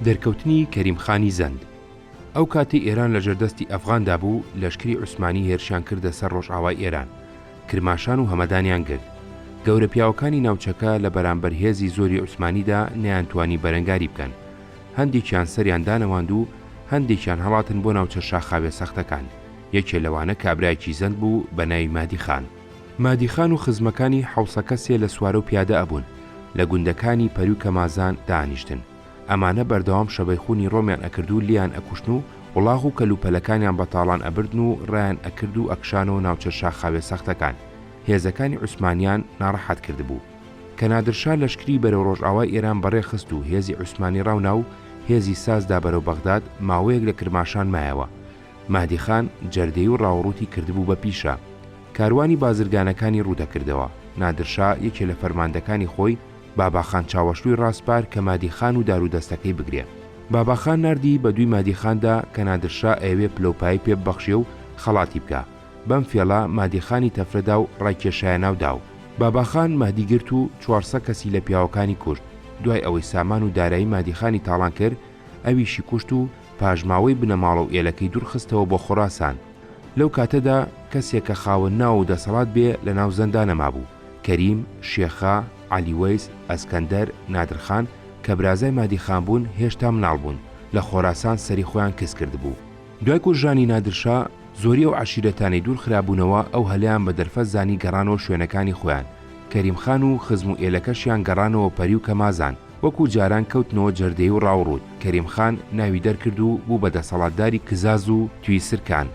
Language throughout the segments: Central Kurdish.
دەرکەوتنی کەریمخانی زەند. ئەو کاتی ئێران لە ژێردەستی ئەفغاندا بوو، لەشکری عوسمانی هێرشیان کردە سەر ڕۆژئاوای ئێران، کرماشان و هەمەدانیان کرد. گەورە پیاوەکانی ناوچەکە لە بەرامبەر هێزی زۆری عوسمانیدا نەیانتوانی بەرەنگاری بکەن. هەندێکیان سەریان دانەواند و هەندێکیان هەڵاتن بۆ ناوچە شاخاوێ سەختەکان. یەکێ لەوانە کابرایکی زەند بوو بە ناوی مادیخان. مادیخان و خزمەکانی حوسەکە سێ لە سوارە و پیادە ئەبوون، لە گوندەکانی پەری و کەمازان دانیشتن. ئەمانە بەردەوام شەبەی خونی ڕۆمیان ئەکرد و لیان ئەکوشتن و وڵاغ و کەلوپەلەکانیان بەتاڵان ئەبردن و ڕایان ئەکرد و ئەکشانەوە ناوچە شاخاوێ سەختەکان. هێزەکانی عوسمانیان ناڕەحەت کردبوو. کە نادرشا لەشکری بەرەو ڕۆژئاوای ئێران بەڕێ خست و هێزی عوسمانی ڕاونا و هێزی سازدا بەرەو بەغداد ماوەیەک لە کرماشان مایەوە. مادیخان جەردەی و ڕاوڕوتی کردبوو بە پیشە. کاروانی بازرگانەکانی ڕوودەکردەوە. نادرشا یەکێ لە فەرماندەکانی خۆی باباخان چاوەشتووی ڕاستپار کە مادیخان و دارودەستەکەی بگرێ. باباخان نردی بە دوی مادیخاندا کە نادرشا ئەوێ پلەپایی پێ ببەخشێ و خەڵاتی بکە. بەم فێڵە مادیخانی تەفرەدا و ڕایکێشایە ناودا و باباخان مادیگرت و 400 کەسی لە پیاوەکانی کوشت. دوای ئەوەی سامان و دارایی مادیخانی تاڵان کرد، ئەویشی کوشت و پاژماوەی بنەماڵە و ئێلەکەی دوورخستەوە بۆ خۆراسان. لەو کاتەدا کەسێک کە خاوەن ناو و دەسەڵات بێ لە ناو زەندانە مابوو. کەریم، شێخا، عەلیوەیس، ئەسکەندەر، نادرخان کە برازای مادیخان بوون هێشتا مناڵ بوون، لە خۆراسان سەری خۆیان کەس کردبوو. دوای کوژانی نادرشا زۆری ئەو عەشیرەتانەی دوور خرابوونەوە ئەو هەلیان بە دەرفەت زانی گەڕانەوە شوێنەکانی خۆیان. کەریمخان و خزم و ئێلەکەشیان گەڕانەوە پەری و کەمازان، وەکو جاران کەوتنەوە جەردەی و ڕاوڕوود. کەریمخان ناوی دەرکرد و بوو بە دەسەڵاتداری کزاز و توی سرکان.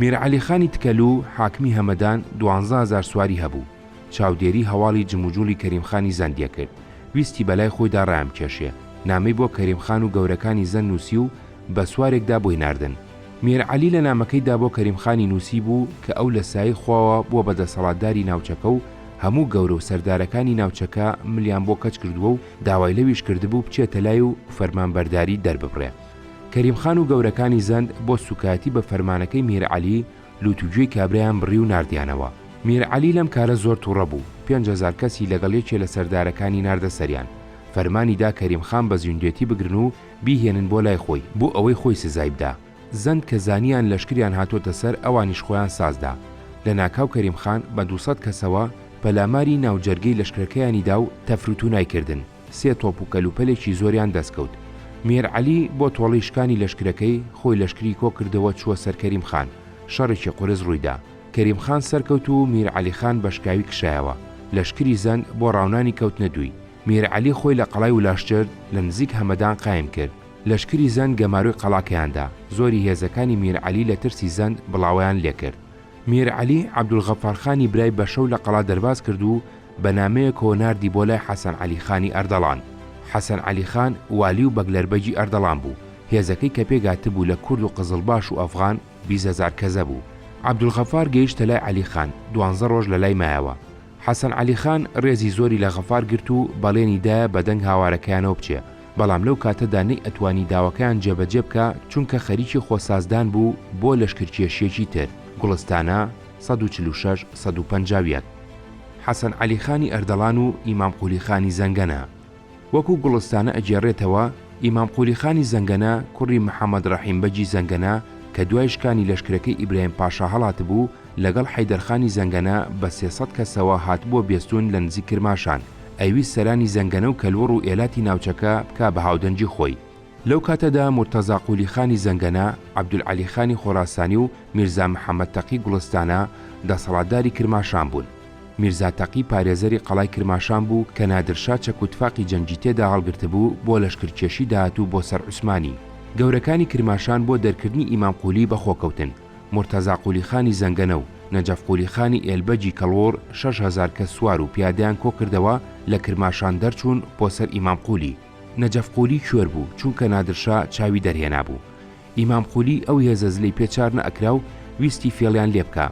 میرعەلیخانی تکەلو حاکمی هەمەدان 12,000 سواری هەبوو. چاودێری هەواڵی جموجولی کەریمخانی زەندیە کرد. ویستی بەلای خۆیدا ڕام کێشێ. نامەی بۆ کەریمخان و گەورەکانی زەند نووسی و بە سوارێکدا بۆی ناردن. میرعەلی لە نامەکەیدا بۆ کەریمخانی نووسی بوو کە ئەو لە سایه خواوە بووە بە دەسەڵاتداری ناوچەکە و هەموو گەورە و سەردارەکانی ناوچەکە ملیان بۆ کەچ کردووە و داوای لەویش کردبوو بچێتە لای و فەرمانبەرداری دەرببڕێ. کەریمخان و گەورەکانی زەند بۆ سوکاتی بە فەرمانەکەی میرعەلی لوتوگوێی کابرایان بڕی و ناردیانەوە. میرعەلی لەم کارە زۆر تووڕە بوو. 5,000 کەسی لەگەڵ یەکێ لە سەردارەکانی ناردە سەریان. فەرمانیدا کەریمخان بە زیندێتی بگرن و بیهێنن بۆ لای خۆی بۆ ئەوەی خۆی سزای بدا. زەند کە زانیان لەشکریان هاتۆتە سەر ئەوانیش خۆیان سازدا. لە ناکاو کەریمخان بە 200 کەسەوە پەلاماری ناوجەرگەی لەشکرەکەیانیدا و تەفروت و نایکردن. 3 تۆپ و کەلوپەلێکی زۆریان دەستکەوت. میرعەلی بۆ تۆڵەی شکانی لەشکرەکەی خۆی لەشکری کۆ کردەوە چووە سەر کەریمخان. شەڕێکی قورس ڕوویدا. کەریمخان سەرکەوت و میرعەلیخان بەشکاوی کشایەوە. لەشکری زەند بۆ ڕاونانی کەوت نەدووی. میرعەلی خۆی لە قەڵای ولاشترد لە نزیک هەمەدان قایم کرد. لەشکری زەند گەماروی قەڵاکەیاندا. زۆری هێزەکانی میرعەلی لە ترسی زەند بڵاویان لێکرد. میرعەلی عەبدولغەفارخانی برای بەشەو لە قەڵا دەرباز کرد و بە نامەیەکەوە ناردی بۆ لای حەسەن عەلیخانی ئەردەڵان. حەسەن عەلیخان والی و بەگلەربەجی ئەردەڵان بوو. هێزەکەی کە پێگاتبوو لە کورد و قزڵباش و ئەفغان 20,000 کەزە بوو. عەبدولغەفار گەیشتە لای عەلیخان 12 ڕۆژ لە لای مایەوە. حەسەن عەلیخان ڕێزی زۆری لە غەفار گرت و بەڵێنی دایە بە دەنگ هاوارەکەیانەوە بچێ. بەڵام لەو کاتەدا نەی ئەتوانی داواکەیان جێبەجێ بکە چونکە خەریکی خۆسازدان بوو بۆ لەشکرکێشیەکی تر. گوڵستانە 146-150. حەسەن عەلیخانی ئەردەڵان و ئیمام قولیخانی زەنگەنە. وەکو گوڵستانە ئەجێڕێتەوە، ئیمام قولیخانی زەنگەنە کوڕی محەممەد ڕەحیمبەجی زەنگەنە کە دوای شکانی لەشکرەکەی ئیبراهیم پاشا هەڵات بوو لەگەڵ حەیدەرخانی زەنگەنە بە 300 کەسەوە هاتبووە بێستون لە نزیک کرماشان. ئەویست سەرانی زەنگەنە و کەلوڕ و ئێلاتی ناوچەکە بکا بە هاودەنجی خۆی. لەو کاتەدا مرتەزا قولیخانی زەنگەنە، عەبدولعەلیخانی خۆراسانی و میرزا محەممەد تەقی گوڵستانە دەسەڵاتداری کرماشان بوون. میرزا تەقی پارێزەری قەڵای کرماشان بوو کە نادرشا چەکوتفاقی جەنگی تێدا هەڵگرتە بوو بۆ لەشکرکێشی داهاتوو بۆ سەر عوسمانی. گەورەکانی کرماشان بۆ دەرکردنی ئیمام قولی بەخۆکەوتن. مرتەزا قولیخانی زەنگەنە و نەجەف قولیخانی ئێلبەجی کەڵۆر 6,000 کەس سوار و پیادیان کۆ کردەوە لە کرماشان دەرچوون بۆ سەر ئیمام قولی. نەجەف قولی کوێر بوو چونکە نادرشا چاوی دەرهێنا بوو. ئیمام قولی ئەو هێزە زلەی پێچار نەئەکرا و ویستی فێڵیان لێ بکە.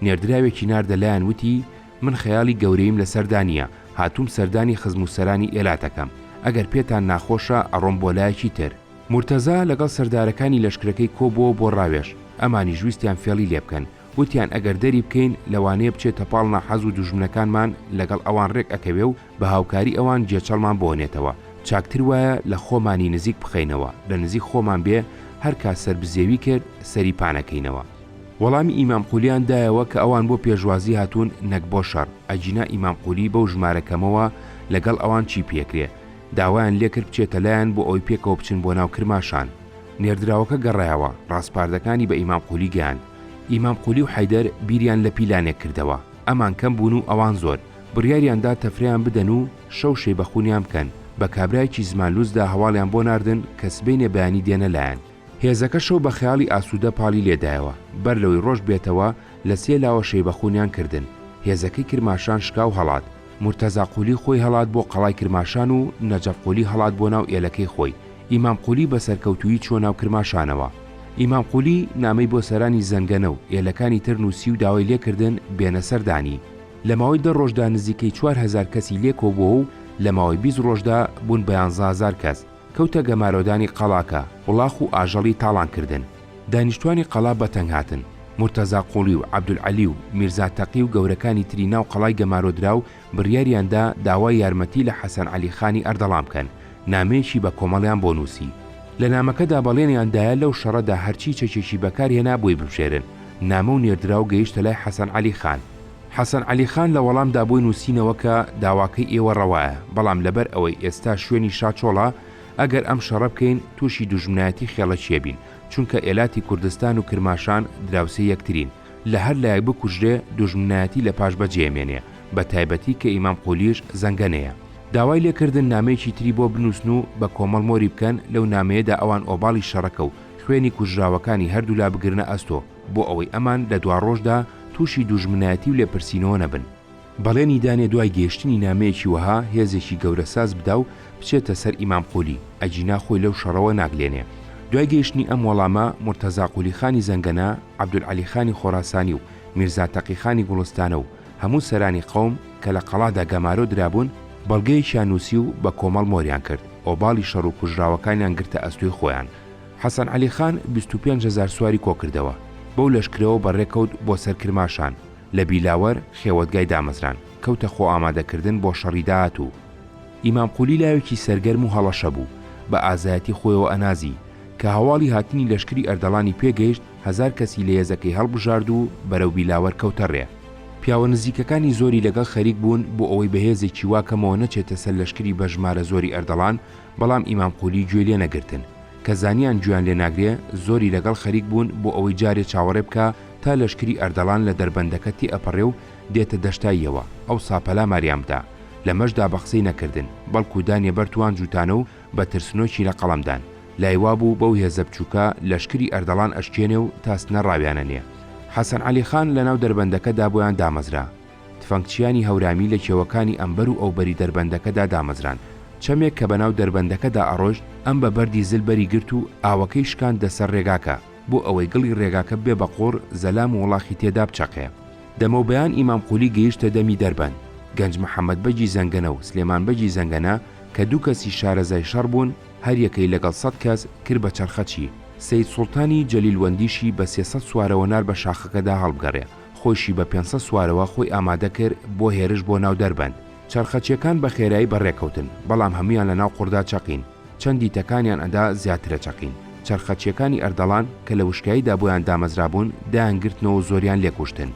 نێردراوێکی ناردە لایەن وتی من خەیاڵی گەورەیم لە سەردانیە، هاتووم سەردانی خزم و سەرانی ئێلاتەکەم. ئەگەر پێتان ناخۆشە ئەڕۆم بۆ لایەکی تر. مرتەزا لەگەڵ سەردارەکانی لەشکرەکەی کۆبووە بۆ ڕاوێژ. ئەمانی ژویستیان فێڵی لێ بکەن. وتیان ئەگەر دەری بکەین لەوانەیە بچێتە پاڵ ناحەز و دوژمنەکانمان لەگەڵ ئەوان ڕێک ئەکەوێ و بە هاوکاری ئەوان جێچەڵمان بۆنێتەوە. چاکتر وایە لە خۆمانی نزیک بخەینەوە، لە نزیک خۆمان بێ هەر کا سەربزێوی کرد سەری پانەکەینەوە. وەڵامی ئیمام قولیان دایەوە کە ئەوان بۆ پێشوازی هاتوون نەک بۆ شەڕ. ئەجینا ئیمام قولی بەو ژمارەکەمەوە لەگەڵ ئەوان چی پێکرێ، داوایان لێکرد بچێتە لایەن بۆ ئەوی پێکەوە بچن بۆ ناو کرماشان. نێردراوەکە گەڕایەوە، ڕاستپاردەکانی بە ئیمام قولی گەیاند. ئیمام قولی و حەیدەر بیریان لە پیلانێک کردەوە، ئەمان کەم بوون و ئەوان زۆر، بڕیاریاندا تەفریان بدەن و شەو شەی بەخونیان بکەن. بە کابرایکی زمانلووزدا هەواڵیان بۆ ناردن کە سبەینێ بەیانی دێنە لایەن. هێزەکە شەو بە خەیاڵی ئاسوودە پاڵی لێدایەوە، بەر لەوەی ڕۆژ بێتەوە لە سێ لاوە شەی بەخونیان کردن. هێزەکەی کرماشان شکاو هەڵات، مرتەزا قولی خۆی هەڵات بۆ قەڵای کرماشان و نەجەف قولی هەڵات بۆ ناو ئێلەکەی خۆی. ئیمام قولی بە سەرکەوتویی چۆ ناو کرماشانەوە. ئیمام قولی نامەی بۆ سەرانی زەنگەنە و ئێلەکانی تر نووسی و داوای لێکردن بێنە سەردانی. لە ماوەی 10 ڕۆژدا نزیکەی 4000 کەسی لێکۆبووە و لە ماوەی 20 ڕۆژدا بوون بە 11000 کەس. کەوتە گەمارۆدانی قەڵاکە، وڵاخ و ئاژەڵی تاڵان کردن. دانیشتوانی قەڵا بەتەنگ هاتن. مرتەزا قولی و عەبدولعەلی و میرزا تەقی و گەورەکانی تری ناو قەڵای گەمارۆدرا و بڕیاریاندا داوای یارمەتی لە حەسەن عەلیخانی ئەردەڵام بکەن. نامەیەکی بە کۆمەڵیان بۆ نووسی. لە نامەکەدا بەڵێنیاندایە لەو شەڕەدا هەرچی چەکێکی بەکارهێنا بۆی ببژێرن. نامە و نێردرا و گەیشتە لای حەسەن عەلیخان. حەسەن عەلیخان لە وەڵامدا بۆی نووسینەوە کە داواکەی ئێوە ڕەوایە، بەڵام لەبەر ئەوەی ئێستا شوێنی شاچۆڵە، ئەگەر ئەم شەڕە بکەین تووشی دوژمنایەتی خێڵە چێبین، چونکە ئێلاتی کوردستان و کرماشان دراوسێ یەکترین، لە هەر لایەک بکوژرێ دوژمنایەتی لە پاش بەجێمێنێ، بە تایبەتی کە ئیمام قولیش زەنگەنەیە. داوای لێکردن نامەیەکی تری بۆ بنووسن و بە کۆمەڵ مۆری بکەن. لەو نامەیەدا ئەوان ئۆباڵی شەڕەکە و خوێنی کوژراوەکانی هەردوو لا بگرنە ئەستۆ، بۆ ئەوەی ئەمان لە دوا ڕۆژدا تووشی دوژمنایەتی و لێپرسینەوە نەبن. بەڵێنی دانێ دوای گەیشتنی نامەیەکی وەها هێزێکی گەورەساز بدا و بچێتە سەر ئیمام قولی. ئەجینا خۆی لەو شەڕەوە ناگلێنێ. دوای گەیشتنی ئەم وەڵامە مرتەزا قولیخانی زەنگەنە، عەبدولعەلیخانی خۆراسانی و میرزا تەقیخانی گوڵستانە و هەموو سەرانی قەوم کە لە قەڵادا گەمارۆ درابوون بەڵگەیەکیان نووسی و بە کۆمەڵ مۆریان کرد. ئۆباڵی شەڕ و کوژراوەکانیان گرتە ئەستۆی خۆیان. حەسەن عەلیخان 25000 سواری کۆکردەوە، بەو لەشکرەوە بەڕێکەوت بۆ سەر کرماشان. لە بیلاوەر خێوەتگای دامەزران، کەوتە خۆ ئامادەکردن بۆ شەڕی داهاتوو. ئیمام قولی لاوێکی سەرگەرم و هەڵەشە بوو، بە ئازایەتی خۆیەوە ئەنازی، کە هەواڵی هاتنی لەشکری ئەردەڵانی پێگەیشت 1000 کەسی لە هێزەکەی هەڵبژارد و بەرەو بیلاوەر کەوتە ڕێ. پیاوە نزیکەکانی زۆری لەگەڵ خەریک بوون بۆ ئەوەی بەهێزێکی واکەمەوە نەچێتە سەر لەشکری بە ژمارە زۆری ئەردەڵان، بەڵام ئیمام قولی گوێ لێ نەگرتن. کە زانیان گویان لێ ناگرێ، زۆری لەگەڵ خەریک بوون بۆ ئەوەی جارێ چاوەڕێ بکە تا لەشکری ئەردەڵان لە دەربەندەکە تی ئەپەڕێ و دێتە دەشتاییەوە. ئەو ساپەلا ماریامدا لە مەشدا بە قسەی نەکردن، بەڵکو دانیە بەرتوان جوتانە و بە ترسنۆکی لە قەڵەمدان. لایوا بوو بەو هێزە بچووکە لەشکری ئەردەڵان ئەشکێنێ و تاسنە ڕاویانە نییە. حەسەن عەلیخان لە ناو دەربەندەکەدا بۆیان دامەزرا. تفەنگچیانی هەورامی لە کێوەکانی ئەمبەر و ئەوبەری دەربەندەکەدا دامەزران. چەمێک کە بەناو دەربەندەکەدا ئەڕۆژ، ئەم بە بەردی زلبەری گرت و ئاوەکەی شکان دەسەر ڕێگاکە بۆ ئەوەی گڵی ڕێگاکە بێ بە قۆڕ زەلام و وڵاخی تێدا بچەقێ. دەمەوبەیان ئیمام قولی گەیشتە دەمی دەربەند. گەنج محەممەد بەجی زەنگەنە و سلێمان بەجی زەنگەنە کە دوو کەسی شارەزای شەڕ بوون، هەر یەکەی لەگەڵ 100 کەس کرد بە چەرخەچی. سەید سوڵتانی جەلیلوەندیشی بە 300 سوارەوە نار بە شاخەکەدا هەڵبگەڕێ، خۆشی بە 500 سوارەوە خۆی ئامادە کرد بۆ هێرش بۆ ناو دەربەند. چەرخەچیەکان بە خێرایی بەڕێکەوتن، بەڵام هەمویان لە ناو قوڕدا چەقین. چەندی تەکانیان ئەدا زیاترە چەقین. چەرخەچیەکانی ئەردەڵان کە لە وشکاییدا بۆیان دامەزرابوون دایانگرتنەوە زۆریان لێکوشتن.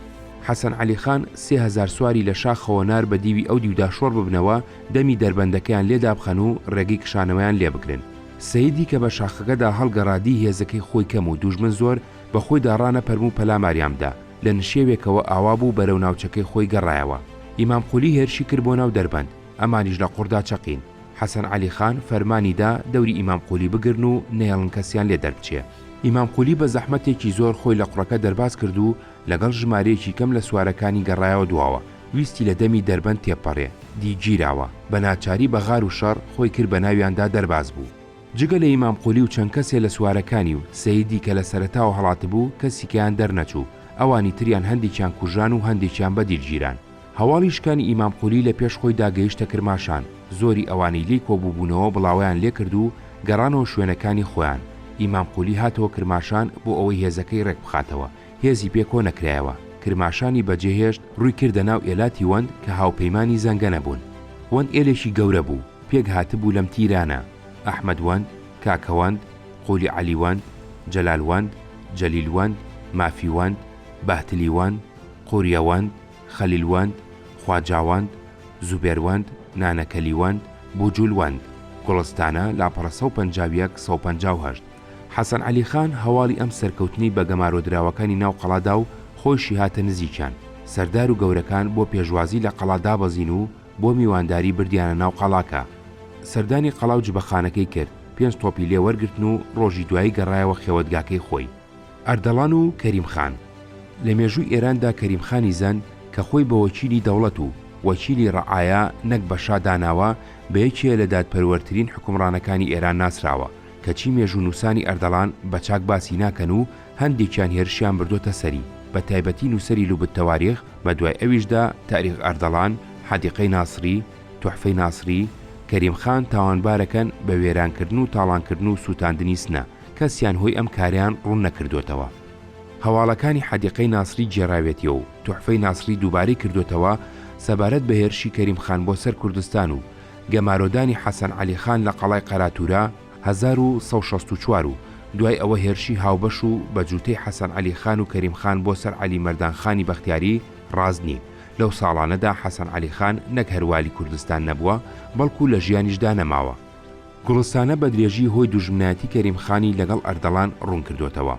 حەسەن عەلیخان 3000 سواری لە شاخەوە نار بە دیوی ئەو دیودا شۆڕ ببنەوە، دەمی دەربەندەکەیان لێدا بخەن و ڕێگەی کشانەوەیان لێ بگرن. سەیدی کە بە شاخەکەدا هەڵگەڕادی هێزەکەی خۆی کەم و دوژمن زۆر بەخۆی داڕانە پەرموو پەلا ماریامدا، لە نشێوێکەوە ئاوا بوو بەرەو ناوچەکەی خۆی گەڕایەوە. ئیمام قولی هێرشی کرد بۆ ناو دەربەند، ئەمانیش لە قوڕدا چەقین. حەسەن عەلیخان فەرمانیدا دەوری ئیمام قولی بگرن و نەیەڵن کەسیان لێ دەربچێ. ئیمام قولی بە زەحمەتێکی زۆر خۆی لە قوڕەکە دەرباز کرد و لەگەڵ ژمارەیەکی کەم لە سوارەکانی گەڕایەوە دواوە. ویستی لە دەمی دەربەند تێپەڕێ، دیگیراوە، بە ناچاری بە غار و شەڕ خۆی کرد بە ناویاندا دەرباز بوو. جگە لە ئیمام قولی و چەند کەسێ لە سوارەکانی و سەیدی کە لە سەرەتاوە هەڵاتە بوو کەسیکیان دەرنەچوو، ئەوانی تریان هەندێکیان کوژان و هەندێکیان بەدیرگیران. هەواڵی شکانی ئیمام قولی لە پێش خۆی داگەیشتە کرماشان، زۆری ئەوانەی لی کۆبووبوونەوە بڵاویان لێ کرد و گەڕانەوە شوێنەکانی خۆیان. ئیمام قولی هاتەوە کرماشان بۆ ئەوەی هێزەکەی ڕێک بخاتەوە. هێزی پێ کۆ نەکرایەوە. کرماشانی بەجێهێشت ڕووی کردە ناو ئێلاتی وەند کە هاوپەیمانی زەنگەنە بوون. وەند ئێلێکی گەورە بوو، پێک هاتبوو لەم تیرانە: ئەحمەدوەند، کاکەوەند، قولی عەلیوەند، جەلالوەند، جەلیلوەند، مافیوەند، بەهتلیوەند، قوریەوەند، خەلیلوەند، خواجاوەند، زوبێروەند، نانەکەلیوەند، بوجولوەند. گوڵستانە لاپەڕە 150 حەسەن عەلی خان هەواڵی ئەم سەرکەوتنی بە گەمارۆدراوەکانی ناو قەڵادا و خۆشی هاتە نزیکیان. سەردار و گەورەکان بۆ پێشوازی لە قەڵا دابەزین و بۆ میوانداری بردیانە ناو قەڵاکە. سەردانی قەڵا و جبەخانەکەی کرد، 5 تۆپی لێ وەرگرتن و ڕۆژی دوایی گەڕایەوە خێوەتگاکەی خۆی. ئەردەڵان و کەریم خان. لە مێژووی ئێراندا کەریم خانی زەند کە خۆی بە وەکیلی دەوڵەت و وەکیلی ڕەعایا نەک بە شا داناوە، بە یەکێ لە دادپەروەرترین حکومڕانەکانی ئێران ناسراوە، کەچی مێژوو نووسانی ئەردەڵان بە چاک باسی ناکەن و هەندێکیان هێرشیان بردۆتە سەری، بە تایبەتی نووسەری لوبت تەواریخ، بە دوای ئەویشدا تاریخ ئەردەڵان، حەدیقەی ناسری، توحفەی ناسری. کەریم خان تاوانبارەکەن بە وێرانکردن و تاڵانکردن و سووتاندنی سنە، کەسیان هۆی ئەم کاریان ڕوون نەکردوتەوە. هەواڵەکانی حەدیقەی ناسری جێراوێتیە و توحفەی ناسری دووبارەی کردوتەوە سەبارەت بە هێرشی کەریم خان بۆ سەر کوردستان و گەمارۆدانی حەسەن عەلی خان لە قەڵای قەراتورە 1164 و دوای ئەوە هێرشی هاوبەش و بە جووتەی حەسەن عەلی خان و کەریم خان بۆ سەر عەلی مەردان خانی بەختیاری ڕازنی. لەو ساڵانەدا حەسەن عەلی خان نەک هەروالی کوردستان نەبووە، بەڵکو لە ژیانیشدا نەماوە. گوڵستانە بە درێژی هۆی دوژمنایەتی کەریم خانی لەگەڵ ئەردەڵان ڕوون کردوتەوە.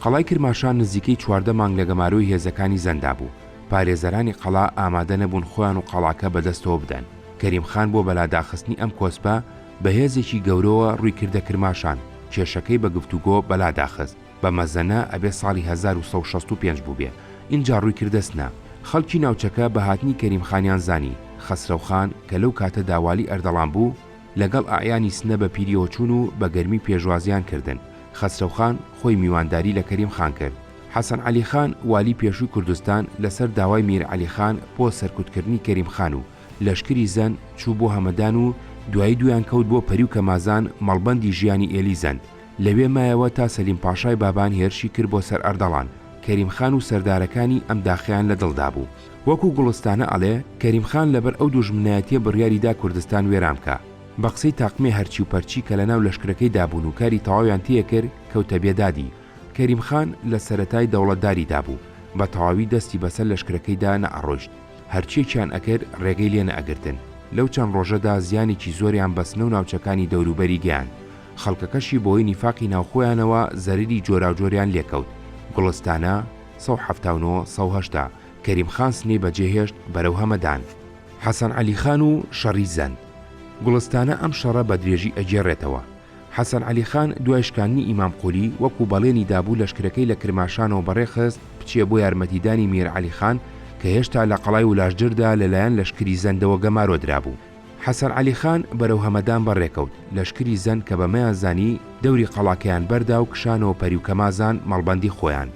قەڵای کرماشان نزیکەی 14 مانگ لە گەمارۆی هێزەکانی زەندا بوو. پارێزەرانی قەڵا ئامادە نەبوون خۆیان و قەڵاکە بەدەستەوە بدەن. کەریم خان بۆ بەلاداخستنی ئەم کۆسپە بە هێزێکی گەورەوە ڕووی کردە کرماشان، کێشەکەی بە گفتوگۆ بەلاداخست. بە مەزەنە ئەبێ ساڵی 1165 بوو بێ. اینجا ڕووی کردەسنە. خەڵکی ناوچەکە بە هاتنی کەریم خانیان زانی. خەسرەوخان کە لەو کاتە داوالی ئەردەڵان بوو، لەگەڵ ئاعیانی سنە بە پیریەوە چوون و بە گەرمی پێشوازیان کردن. خەسرەوخان خۆی میوانداری لە کەریم خان کرد. حەسەن عەلی خان والی پێشووی کوردستان لەسەر داوای میر عەلی خان بۆ سەرکوتکردنی کەریم خان و لەشکری زەند چوو بۆ هەمەدان و دوایی دویان کەوت بۆ پەری و کەمازان مەڵبەندی ژیانی ئێلی زەند. لەوێ مایەوە تا سەلیم پاشای بابان هێرشی کرد بۆ سەر ئەردەڵان. کەریم خان و سەردارەکانی ئەم داخیان لە دڵدا بوو. وەکو گوڵستانە ئەڵێ کەریم خان لەبەر ئەو دوژمنایەتیە بڕیاریدا کوردستان وێران بکە. بە قسەی تاقمێ هەرچی و پەرچی کە لەناو لەشکرەکەی دابوون و کاری تەواویان تێ کرد کەوتە بێدادی. کەریم خان لە سەرەتای دەوڵەتداریدا بوو، بە تەواوی دەستی بەسەر لەشکرەکەیدا نەئەڕۆیشت. هەرچیەکیان ئەکرد ڕێگەی لێ نەئەگرتن. لەو چەند ڕۆژەدا زیانێکی زۆریان بەسنە و ناوچەکانی دەوروبەری گەیان. خەڵکەکەشی بۆی نیفاقی ناوخۆیانەوە زەرری جۆراوجۆریان لێکەوت. گوڵستانە 1970 کەریم خان سنەی بەجێهێشت بەرەو هەمەدان. حەسەن عەلی خان و شەڕی زەند. گوڵستانە ئەم شەڕە بە درێژی ئەجێڕێتەوە. حەسەن عەلی خان دوای شکاندنی ئیمام قولی وەکو بەڵێنی دابوو لەشکرەکەی لە کرماشانەوە بەڕێخست بچێ بۆ یارمەتیدانی میر عەلی خان کە هێشتا لە قەڵای ولاژجردا لەلایەن لەشکری زەندەوە گەمارۆدرا بوو. حەسەن عەلی خان بەرەو هەمەدان بەڕێکەوت. لەشکری زەند کە بەمەیان زانی دەوری قەڵاکەیان بەردا و کشانەوە پەری و کەمازان مەڵبەندی خۆیان.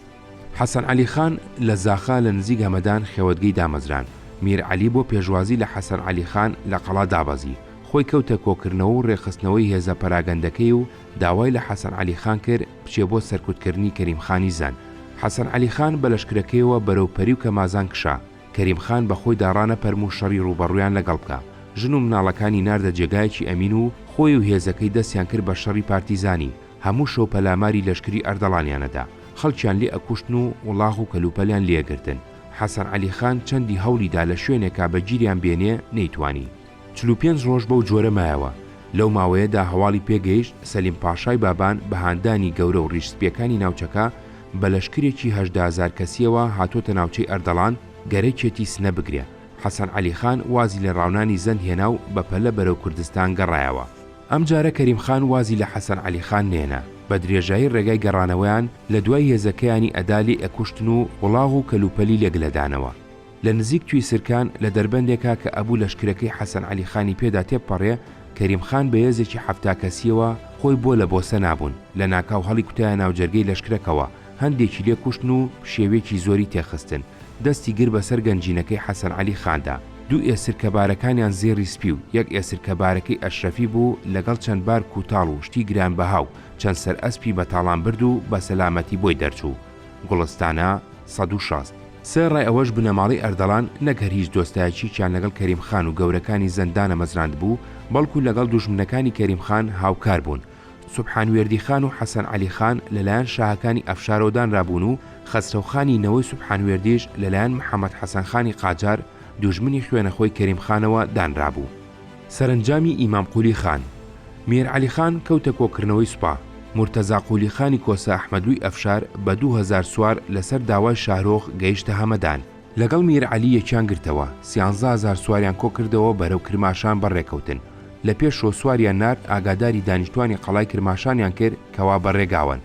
حەسەن عەلی خان لە زاخا لە نزیک هەمەدان خێوەتگەی دامەزران. میر عەلی بۆ پێشوازی لە حەسەن عەلی خان لە قەڵا دابەزی. خۆی کەوتە کۆکردنەوە و ڕێخستنەوەی هێزە پەراگەندەکەی و داوای لە حەسەن عەلی خان کرد بچێ بۆ سەرکوتکردنی کەریم خانی زەند. حەسەن عەلی خان بە لەشکرەکەیەوە بەرەو پەری و کەمازان کشا. کەریم خان بەخۆی داڕانە پەرم و شەڕی ڕوبەڕوویان لەگەڵ بکە. ژن و مناڵەکانی ناردە جێگایەکی ئەمین و خۆی و هێزەکەی دەستیان کرد بە شەڕی پارتیزانی. هەموو شەو پەلاماری لەشکری ئەردەڵانیانەدا. خەڵکیان لێ ئەکوشتن و وڵاغ و کەلوپەلیان لێگرتن. حەسەن عەلی خان چەندی هەوڵیدا لە شوێنێکا بەگیریان بێنێ نەیتوانی. 45 ڕۆژ بەو جۆرە مایەوە. لەو ماوەیەدا هەواڵی پێگەیشت سەلیم پاشای بابان بە هاندانی گەورە و ڕیشسپیەکانی ناوچەکە بە لەشکرێکی 18,000 کەسیەوە هاتۆتە ناوچەی ئەردەڵان گەرەیکێتی سنە بگرێ. حەسەن عەلی خان وازی لە ڕاونانی زەند هێنا و بەپەلە بەرەو کوردستان گەڕایەوە. ئەم جارە کەریم خان وازی لە حەسەن عەلی خان نێنا. بە درێژایی ڕێگای گەڕانەوەیان لە دوای هێزەکەیانی ئەدالی ئەکوشتن و وڵاغ و کەلوپەلی لێگلەدانەوە. لە نزیک توی سرکان لە دەربەندێکا کە ئەبوو لەشکرەکەی حەسەن عەلی خانی پێدا تێپەڕێ، کەریم خان بە هێزێکی 70 کەسیەوە خۆی بۆ لە بۆسە نابوون. لە ناکاو هەڵی کوتایە ناوجەرگەی لەشکرەکەوە هەندێکی لێ کوشتن و شێوێکی زۆری تێخستن. دەستی گر بەسەر گەنجینەکەی حەسەن عەلی خاندا. دوو ئێسرکەبارەکانیان زێڕی سپی و یەک ئێسرکەبارەکەی ئەشرەفی بوو لەگەڵ چەند بار کوتاڵ و شتی گران بەهاو چەند سەر ئەسپی بە تاڵان برد و بە سەلامەتی بۆی دەرچوو. گوڵستانە 160. سێ ڕای ئەوەش بنەماڵی ئەردەڵان نەک هەر هیچ دۆستایەکییان لەگەڵ کەریم خان و گەورەکانی زەندانە مەزراند بوو، بەڵکو لەگەڵ دوژمنەکانی کەریمخان هاوکار بوون. سوبحانوێردی خان و حەسەن عەلی خان لەلایەن شاهەکانی ئەفشارۆدان رابوون و خەسرەوخانی نەوەی سوبحانوێردیش لەلایەن محەممەد حەسەن خانی قاجار دوژمنی خوێنەخۆی کەریمخانەوە دانرابوو. سەرنجامی ئیمام قولی خان. میر عەلی خان کەوتە کۆکردنەوەی سوپا. مرتەزا قولی خانی کۆسە ئەحمەدووی ئەفشار بە 2000 سوار لەسەر داوای شارۆخ گەیشتە هەمەدان. لەگەڵ میر عەلی یەکیان گرتەوە 13000 سواریان کۆکردەوە بەرەو کرماشان بەڕێکەوتن. لە پێش شۆ سواریان نارد ئاگاداری دانیشتوانی قەڵای کرماشانیان کرد کەوا بەڕێگاون.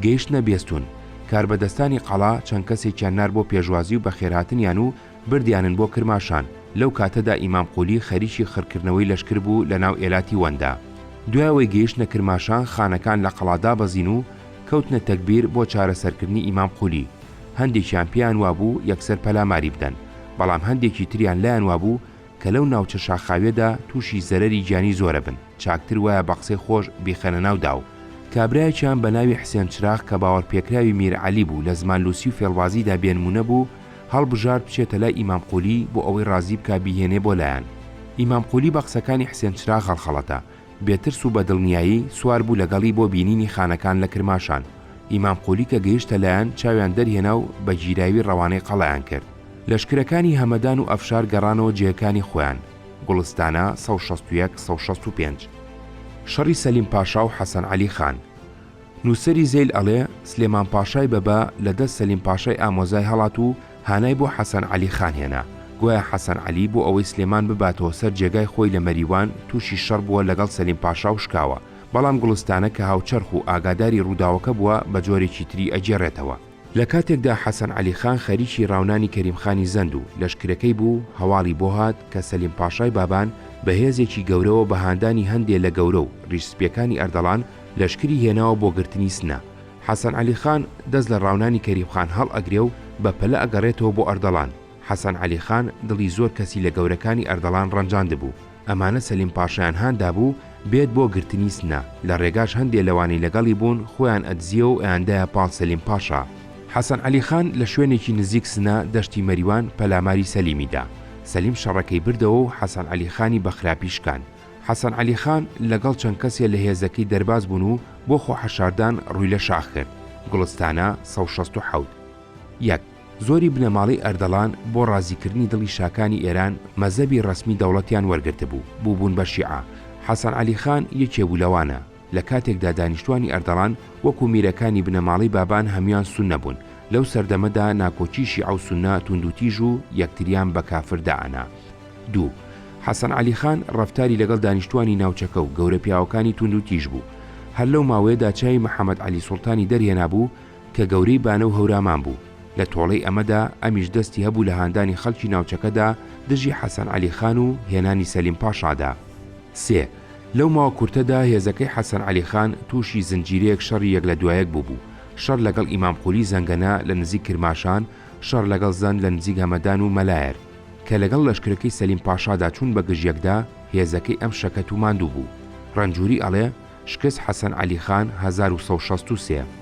گەیشتنە بێستون. کاربەدەستانی قەڵا چەند کەسێکیان نار بۆ پێشوازی و بەخێرهاتنیان و بردیانن بۆ کرماشان. لەو کاتەدا ئیمام قولی خەریکی خڕکردنەوەی لەشکر بوو لە ناو ئێلاتی وەندا. دوایەوەی گەیشتنە کرماشان خانەکان لە قەڵادا بەزین و کەوتنە تەکبیر بۆ چارەسەرکردنی ئیمام قولی. هەندێکیان پێیان وابوو یەکسەر پەلاماری بدەن، بەڵام هەندێکی تریان لایەن وابوو کە لەو ناوچە شاخاوێدا تووشی زەرەری گیانی زۆرە بن، چاکتر وایە بە قسەی خۆش بیخەنە ناو داو. کابرایەکیان بە ناوی حسێن چراغ کە باوەڕپێکراوی میر عەلی بوو لە زمان لوسی و فێڵبازیدا بێنمونە بوو، هەڵبژار بچێتە لای ئیمام قولی بۆ ئەوەی ڕازی بکا بیهێنێ بۆ لایەن. ئیمام قولی بە قسەکانی حسێن چراغ هەڵخەڵەتە، بێترس و بەدڵنیایی سوار بوو لەگەڵی بۆ بینینی خانەکان لە کرماشان. ئیمام قولی کە گەیشتە لایەن چاویان دەرهێنا و بە گیراوی ڕەوانەی قەڵایان کرد. لەشکرەکانی هەمەدان و ئەفشار گەڕانەوە جێەکانی خۆیان. گوڵستانە 161-165. شەڕی سەلیم پاشا و حەسەن عەلی خان. نووسری زەیل ئەڵێ سلێمان پاشای بەبا لەدەست سەلیم پاشای ئامۆزای هەڵات و هانای بۆ حەسەن عەلی خان هێنا. گویا حەسەن عەلی بۆ ئەوەی سلێمان بباتەوە سەر جێگای خۆی لە مەریوان تووشی شەڕ بووە لەگەڵ سەلیم پاشا و شکاوە، بەڵام گوڵستانە کە هاوچەرخ و ئاگاداری ڕووداوەکە بووە بە جۆرێکی تری ئەجێڕێتەوە. لە کاتێکدا حەسەن عەلی خان خەریکی ڕاونانی کەریمخانی زەند و لەشکرەکەی بوو هەواڵی بۆ هات کە سەلیم پاشای بابان بە هێزێکی گەورەوە بە هاندانی هەندێ لە گەورە و ڕیشسپیەکانی ئەردەڵان لەشکری هێناوە بۆ گرتنی سنە. حەسەن عەلی خان دەست لە ڕاونانی کەریمخان هەڵ ئەگرێ و بە پەلە ئەگەڕێتەوە بۆ ئەردەڵان. حەسەن عەلی خان دڵی زۆر کەسی لە گەورەکانی ئەردەڵان ڕەنجاند بوو. ئەمانە سەلیم پاشایان هاندا بوو بێت بۆ گرتنی سنە. لە ڕێگاش هەندێ لەوانی لەگەڵی بوون خۆیان ئەدزیە و ئەیاندایە پاڵ سەلیم پاشا. حەسەن عەلی خان لە شوێنێکی نزیک سنە دەشتی مەریوان پەلاماری سەلیمیدا. سەلیم شەڕەکەی بردەوە و حەسەن عەلی خانی بە خراپی شکان. حەسەن عەلی خان لەگەڵ چەند کەسێ لە هێزەکەی دەرباز بوون و بۆ خۆ حەشاردان ڕووی لە شاخ کرد. گوڵستانە 167. 1. زۆری بنەماڵی ئەردەڵان بۆ ڕازیکردنی دڵی شاکانی ئێران مەزەبی ڕەسمی دەوڵەتیان وەرگرتە بوو بوون بە شیعە. حەسەن عەلی خان یەکێ بوو لەوانە. لە کاتێکدا دانیشتوانی ئەردەڵان وەکو میرەکانی بنەماڵی بابان هەمویان سوننە بوون. لەو سەردەمەدا ناکۆچی شیعە و سوننە توندوتیژ و یەکتریان بە کافر دائەنا. 2. حەسەن عەلی خان ڕەفتاری لەگەڵ دانیشتوانی ناوچەکە و گەورە پیاوەکانی توندوتیژ بوو. هەر لەو ماوەیەدا چای محەممەد عەلی سوڵتانی دەرهێنا بوو کە گەورەی بانە و هەورامان بوو. لە تۆڵەی ئەمەدا ئەمیش دەستی هەبوو لە هاندانی خەڵکی ناوچەکەدا دژی حەسەن عەلی خان و هێنانی سەلیم پاشادا. 3. لەو ماوە کورتەدا هێزەکەی حەسەن عەلی خان تووشی زنجیرەیەک شەڕی یەک لە دوایەک بوو. شەڕ لەگەڵ ئیمام قولی زەنگەنە لە نزیک کرماشان، شەڕ لەگەڵ زەند لە نزیک هەمەدان و مەلایر کە لەگەڵ لەشکرەکەی سەلیم پاشادا چوون بە گژیەکدا هێزەکەی ئەم شەکەت و ماندوو بوو. ڕەنجووری ئەڵێ شکست حەسەن عەلی خان 1163.